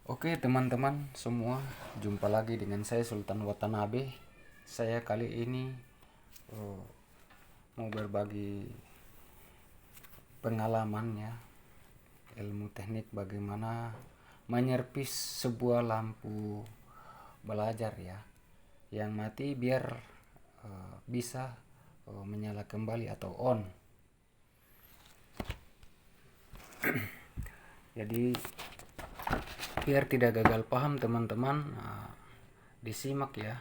Oke teman-teman semua, jumpa lagi dengan saya Sultan Watanabe. Saya kali ini mau berbagi pengalaman ya, ilmu teknik bagaimana menyervis sebuah lampu belajar ya, yang mati biar bisa menyala kembali atau on. Jadi biar tidak gagal paham teman-teman, disimak ya,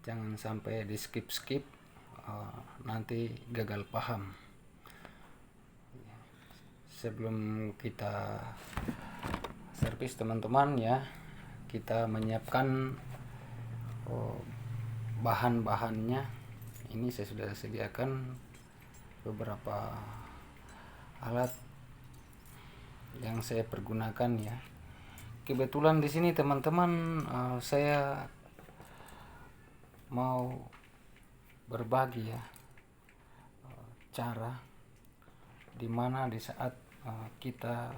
jangan sampai di skip nanti gagal paham. Sebelum kita servis teman-teman ya, kita menyiapkan bahan-bahannya. Ini saya sudah sediakan beberapa alat yang saya pergunakan ya. Kebetulan di sini teman-teman, saya mau berbagi ya, cara dimana di saat kita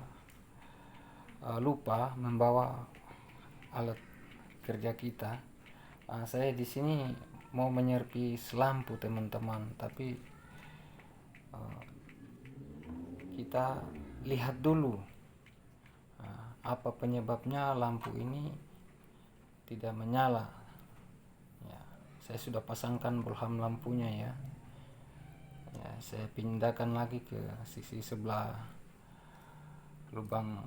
lupa membawa alat kerja kita. Saya di sini mau menyervis lampu teman-teman, tapi kita lihat dulu apa penyebabnya lampu ini tidak menyala ya. Saya sudah pasangkan bohlam lampunya ya, saya pindahkan lagi ke sisi sebelah lubang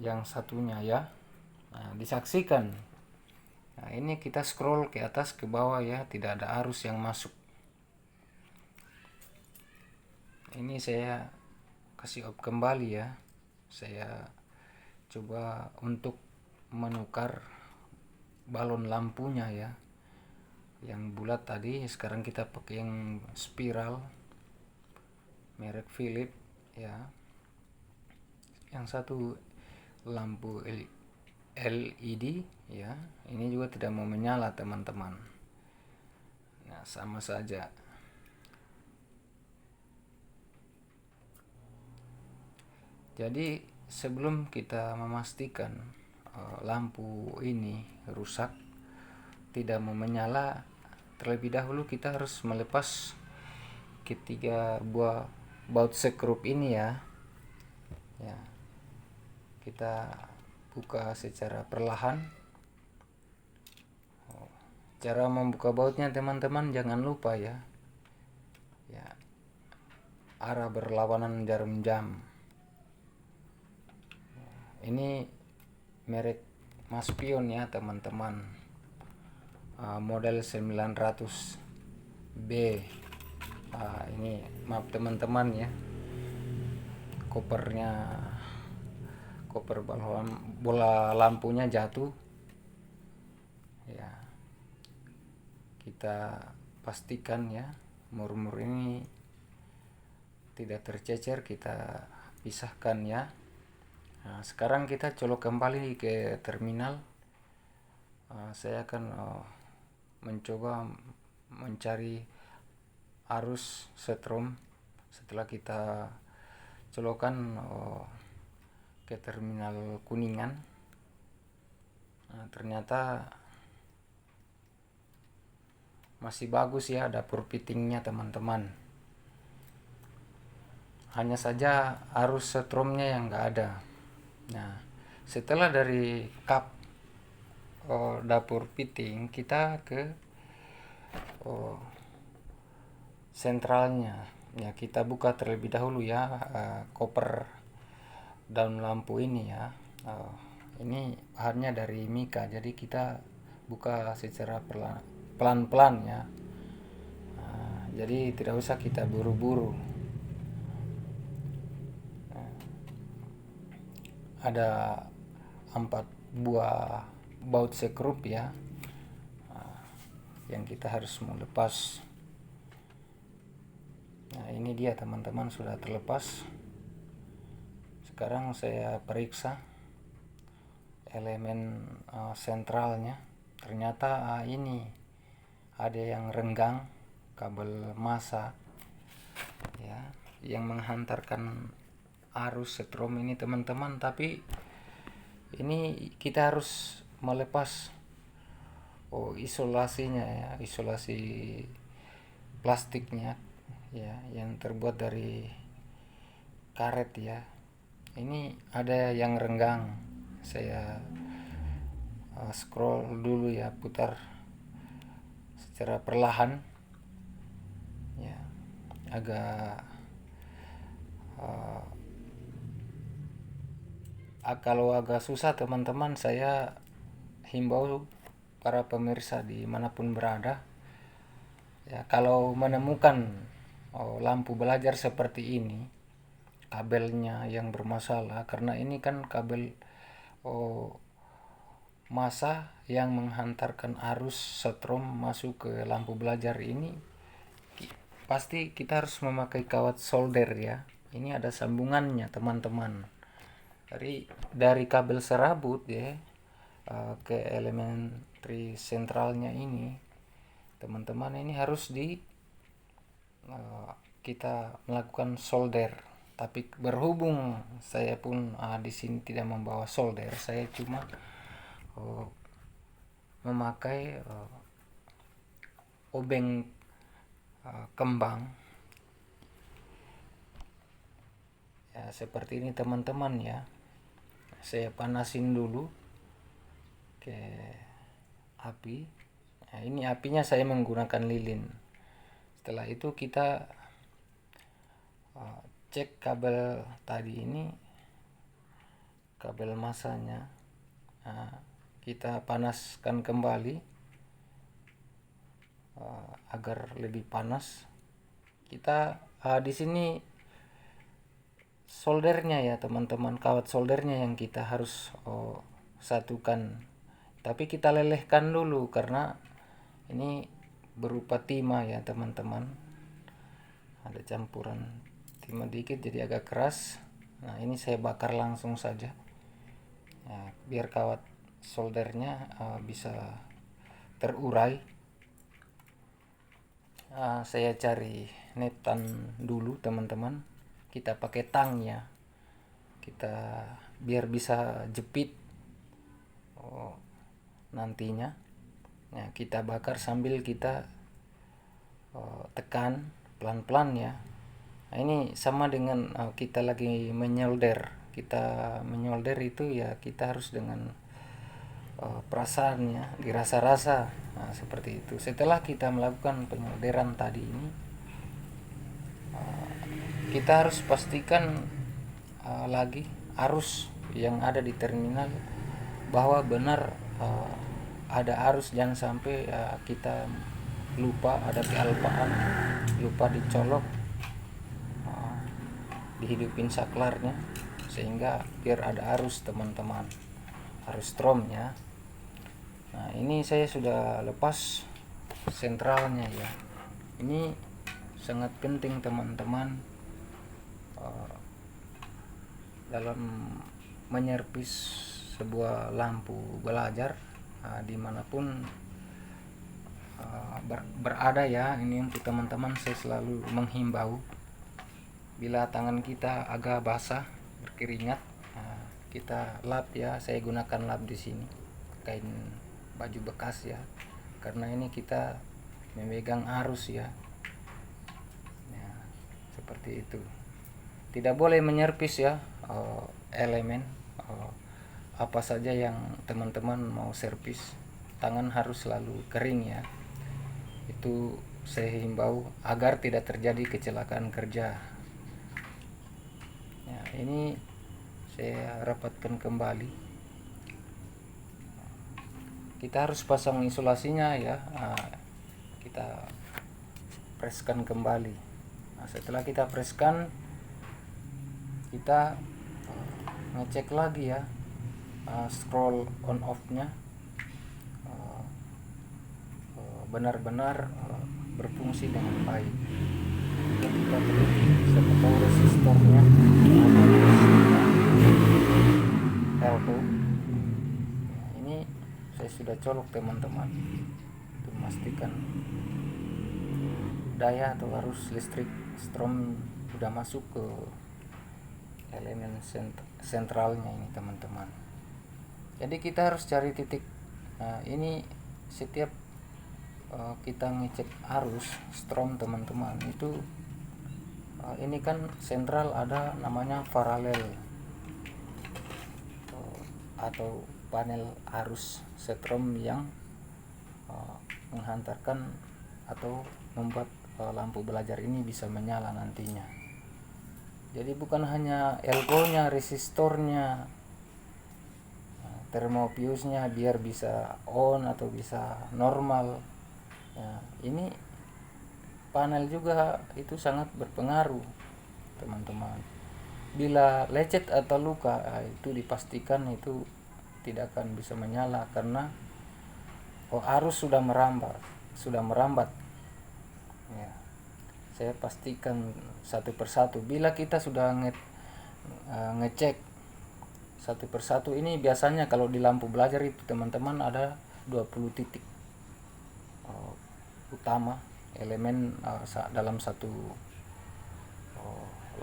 yang satunya ya. Disaksikan. Ini kita scroll ke atas ke bawah ya, tidak ada arus yang masuk. Ini saya kasih off kembali ya. Saya coba untuk menukar balon lampunya ya, yang bulat tadi sekarang kita pakai yang spiral merek Philips ya. Yang satu lampu LED ya, ini juga tidak mau menyala teman-teman. Nah, sama saja. Jadi sebelum kita memastikan lampu ini rusak, tidak mau menyala, terlebih dahulu kita harus melepas ketiga buah baut sekrup ini ya. Kita buka secara perlahan. Cara membuka bautnya teman-teman jangan lupa ya, arah berlawanan jarum jam. Ini merek Maspion ya teman-teman, model 900B. Ini maaf teman-teman ya, koper bola lampunya jatuh ya. Kita pastikan ya, mur-mur ini tidak tercecer, kita pisahkan ya. Nah, sekarang kita colok kembali ke terminal. Saya akan mencoba mencari arus setrum setelah kita colokan ke terminal Kuningan. Ternyata masih bagus ya dapur fittingnya teman-teman, hanya saja arus setrumnya yang enggak ada. Nah, setelah dari kap dapur fitting, kita ke sentralnya ya. Kita buka terlebih dahulu ya koper daun lampu ini ya. Ini bahannya dari mika, jadi kita buka secara pelan-pelan ya. Jadi tidak usah kita buru-buru. Ada 4 buah baut sekrup ya, yang kita harus melepas. Nah, ini dia teman-teman, sudah terlepas. Sekarang saya periksa elemen sentralnya. Ternyata ini ada yang renggang, kabel massa ya, yang menghantarkan arus setrum ini teman-teman. Tapi ini kita harus melepas isolasinya ya, isolasi plastiknya ya, yang terbuat dari karet ya. Ini ada yang renggang, saya scroll dulu ya, putar secara perlahan ya, agak kalau agak susah teman-teman, saya himbau para pemirsa dimanapun berada ya, kalau menemukan lampu belajar seperti ini, kabelnya yang bermasalah, karena ini kan kabel massa yang menghantarkan arus setrum masuk ke lampu belajar ini, pasti kita harus memakai kawat solder ya. Ini ada sambungannya teman-teman, dari kabel serabut ya ke elementary sentralnya ini teman-teman, ini harus kita melakukan solder. Tapi berhubung saya pun di sini tidak membawa solder, saya cuma memakai obeng kembang ya, seperti ini teman-teman ya. Saya panasin dulu ke api. Nah, ini apinya saya menggunakan lilin. Setelah itu kita cek kabel tadi ini, kabel massanya. Nah, kita panaskan kembali agar lebih panas. Kita di sini soldernya ya teman-teman, kawat soldernya yang kita harus satukan. Tapi kita lelehkan dulu karena ini berupa timah ya teman-teman. Ada campuran timah dikit jadi agak keras. Nah, ini saya bakar langsung saja. Nah, biar kawat soldernya bisa terurai. Saya cari netan dulu teman-teman. Kita pakai tang ya. Kita biar bisa jepit nantinya. Nah, kita bakar sambil kita tekan pelan-pelan ya. Nah, ini sama dengan kita lagi menyolder. Kita menyolder itu ya, kita harus dengan perasaannya, dirasa-rasa. Nah, seperti itu. Setelah kita melakukan penyolderan tadi ini, kita harus pastikan lagi arus yang ada di terminal bahwa benar ada arus. Jangan sampai kita lupa, ada kealpaan, lupa dicolok, dihidupin saklarnya, sehingga biar ada arus teman-teman, arus stromnya. Nah, ini saya sudah lepas sentralnya ya. Ini sangat penting teman-teman dalam menyervis sebuah lampu belajar dimanapun berada ya. Ini untuk teman-teman, saya selalu menghimbau bila tangan kita agak basah, berkeringat, kita lap ya. Saya gunakan lap di sini, kain baju bekas ya, karena ini kita memegang arus ya. Ya, seperti itu. Tidak boleh menyervis ya elemen apa saja yang teman-teman mau servis. Tangan harus selalu kering ya. Itu saya himbau agar tidak terjadi kecelakaan kerja. Ya, ini saya rapatkan kembali. Kita harus pasang isolasinya ya. Kita preskan kembali. Nah, setelah kita preskan, kita ngecek lagi ya scroll on off nya benar-benar berfungsi dengan baik. Kita teliti serta resistornya L2. Ini saya sudah colok teman-teman untuk memastikan daya atau arus listrik strom sudah masuk ke elemen sentralnya ini teman-teman. Jadi kita harus cari titik. Nah, ini setiap kita ngecek arus strom teman-teman, itu ini kan sentral ada namanya paralel atau panel arus strom yang menghantarkan atau membuat lampu belajar ini bisa menyala nantinya. Jadi bukan hanya elko-nya, resistornya, termopiusnya biar bisa on atau bisa normal. Ya, ini panel juga itu sangat berpengaruh teman-teman. Bila lecet atau luka, itu dipastikan itu tidak akan bisa menyala karena arus sudah merambat. Ya, saya pastikan satu persatu. Bila kita sudah ngecek satu persatu, ini biasanya kalau di lampu belajar itu teman-teman ada 20 titik utama elemen dalam satu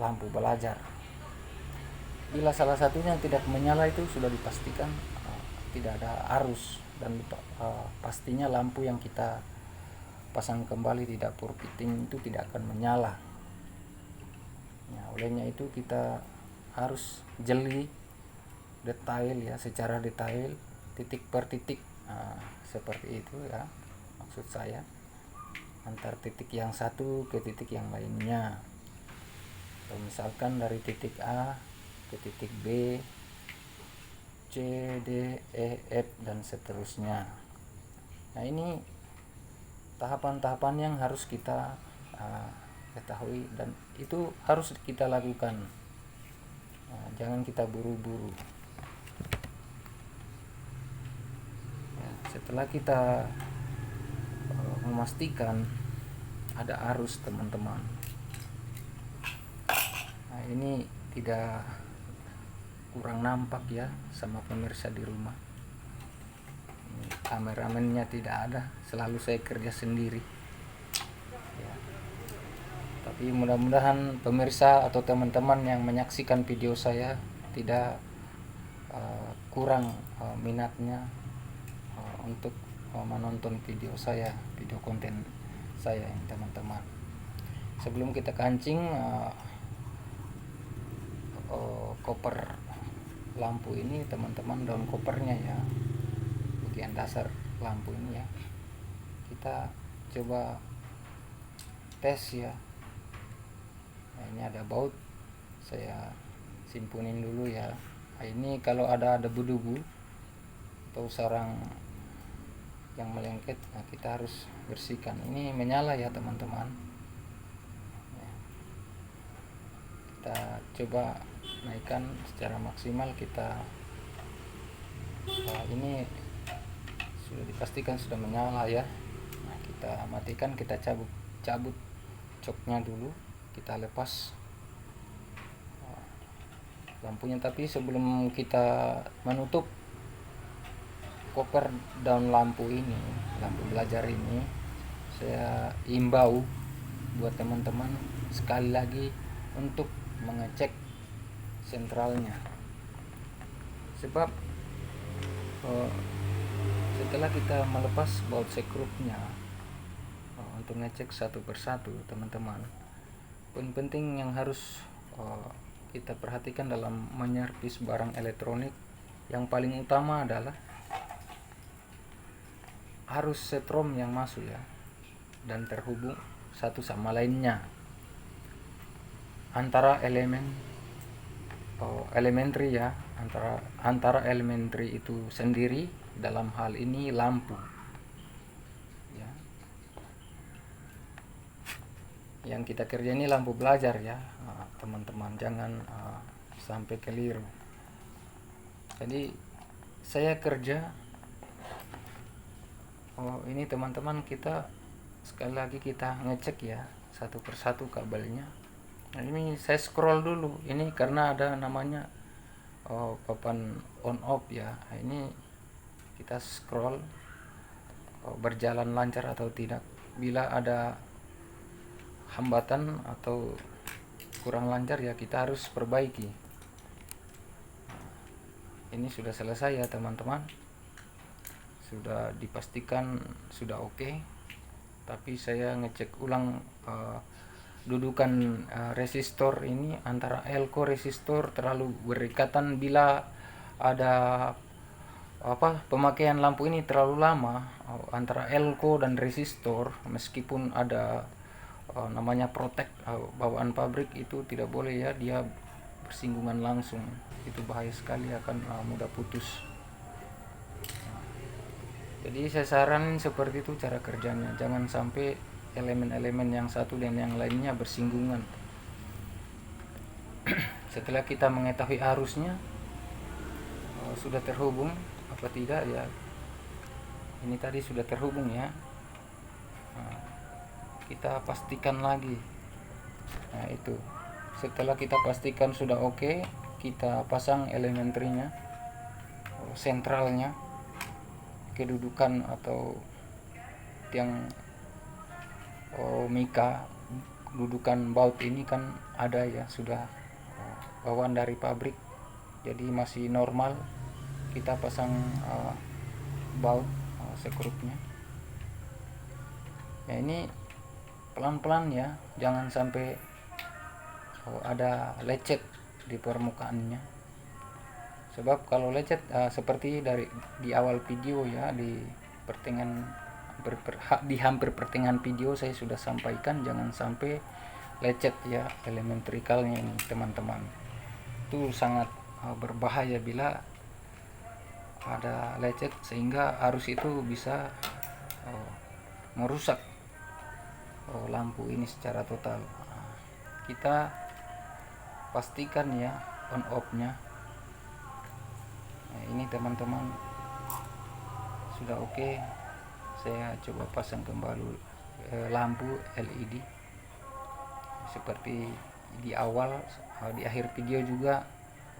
lampu belajar. Bila salah satunya tidak menyala, itu sudah dipastikan tidak ada arus, dan pastinya lampu yang kita pasang kembali di dapur fitting itu tidak akan menyala. Ya, olehnya itu kita harus jeli detail ya, secara detail titik per titik. Seperti itu ya maksud saya, antar titik yang satu ke titik yang lainnya. Atau misalkan dari titik A ke titik B, C, D, E, F dan seterusnya. Nah, ini tahapan-tahapan yang harus kita ketahui dan itu harus kita lakukan. Jangan kita buru-buru. Ya, setelah kita memastikan ada arus teman-teman, nah ini tidak kurang nampak ya sama pemirsa di rumah. Kameramennya tidak ada, selalu saya kerja sendiri ya. Tapi mudah-mudahan pemirsa atau teman-teman yang menyaksikan video saya tidak kurang minatnya untuk menonton video saya, video konten saya ya teman-teman. Sebelum kita kancing koper lampu ini teman-teman, daun kopernya ya, bagian dasar lampu ini ya, kita coba tes ya. Nah, ini ada baut, saya simpunin dulu ya. Nah, ini kalau ada debu-debu atau sarang yang melengket, nah kita harus bersihkan. Ini menyala ya teman-teman. Kita coba naikkan secara maksimal. Kita ini sudah dipastikan sudah menyala ya. Nah, kita matikan, kita cabut coknya dulu, kita lepas lampunya. Tapi sebelum kita menutup koper daun lampu ini, lampu belajar ini, saya imbau buat teman-teman sekali lagi untuk mengecek sentralnya. Sebab setelah kita melepas baut sekrupnya untuk ngecek satu persatu teman-teman, poin penting yang harus kita perhatikan dalam menyervis barang elektronik, yang paling utama adalah arus setrom yang masuk ya, dan terhubung satu sama lainnya antara elementary ya, antara elementary itu sendiri, dalam hal ini lampu ya. Yang kita kerja ini lampu belajar ya teman-teman, jangan sampai keliru. Jadi saya kerja ini teman-teman, kita sekali lagi kita ngecek ya satu persatu kabelnya. Nah, ini saya scroll dulu ini karena ada namanya papan on off ya. Nah, ini kita scroll berjalan lancar atau tidak. Bila ada hambatan atau kurang lancar ya kita harus perbaiki. ini sudah selesai ya teman-teman, sudah dipastikan sudah oke. Tapi saya ngecek ulang dudukan resistor ini antara elko resistor terlalu berikatan. Bila ada pemakaian lampu ini terlalu lama antara elko dan resistor, meskipun ada namanya protek bawaan pabrik, itu tidak boleh ya, dia bersinggungan langsung, itu bahaya sekali, akan mudah putus. Jadi saya saranin seperti itu cara kerjanya, jangan sampai elemen-elemen yang satu dan yang lainnya bersinggungan. Setelah kita mengetahui arusnya sudah terhubung apa tidak ya, ini tadi sudah terhubung ya, kita pastikan lagi. Nah itu, setelah kita pastikan sudah oke, kita pasang elementrinya, sentralnya, kedudukan atau tiang mika, dudukan baut ini kan ada ya, sudah bawaan dari pabrik, jadi masih normal. Kita pasang baut sekrupnya ya, ini pelan-pelan ya, jangan sampai ada lecet di permukaannya. Sebab kalau lecet seperti di awal video ya, di pertengahan di hampir pertengahan video saya sudah sampaikan, jangan sampai lecet ya elementrikalnya ini teman-teman. Itu sangat berbahaya bila ada lecet, sehingga arus itu bisa merusak lampu ini secara total. Kita pastikan ya on off nya. Nah, ini teman-teman sudah oke. Saya coba pasang kembali lampu LED seperti di awal. Di akhir video juga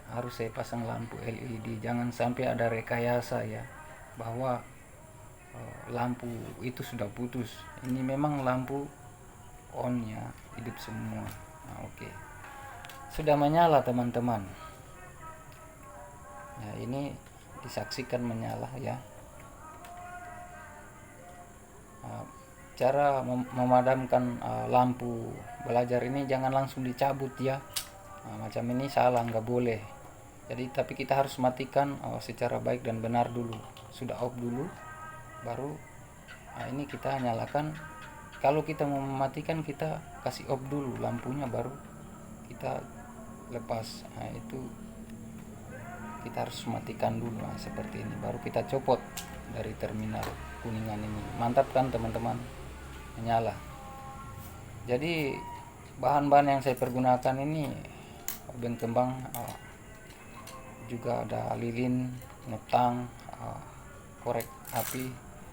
harus saya pasang lampu LED, jangan sampai ada rekayasa ya bahwa lampu itu sudah putus. Ini memang lampu on ya, hidup semua. Nah, oke. Sudah menyala teman-teman. Nah, ini disaksikan menyala ya. Cara memadamkan lampu belajar ini jangan langsung dicabut ya. Macam ini salah, nggak boleh. Jadi tapi kita harus matikan secara baik dan benar dulu. Sudah off dulu, baru ini kita nyalakan. Kalau kita mau mematikan, kita kasih off dulu lampunya, baru kita lepas. Nah, itu kita harus matikan dulu. Nah, seperti ini baru kita copot dari terminal kuningan ini. Mantap kan teman-teman, menyala. Jadi bahan-bahan yang saya pergunakan ini obeng kembang, juga ada lilin, neptang, korek api,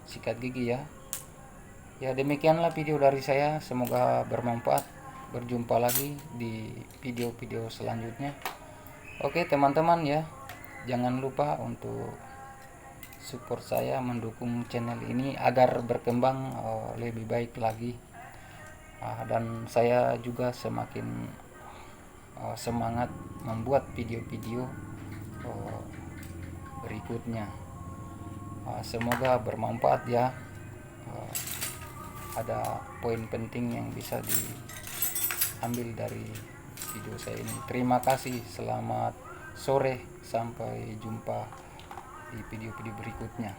sikat gigi ya. Ya demikianlah video dari saya, semoga bermanfaat. Berjumpa lagi di video-video selanjutnya. Oke teman-teman ya, jangan lupa untuk support saya, mendukung channel ini agar berkembang lebih baik lagi. Dan saya juga semakin semangat membuat video-video berikutnya. Semoga bermanfaat ya. Ada poin penting yang bisa diambil dari video saya ini. Terima kasih, selamat sore, sampai jumpa di video-video berikutnya.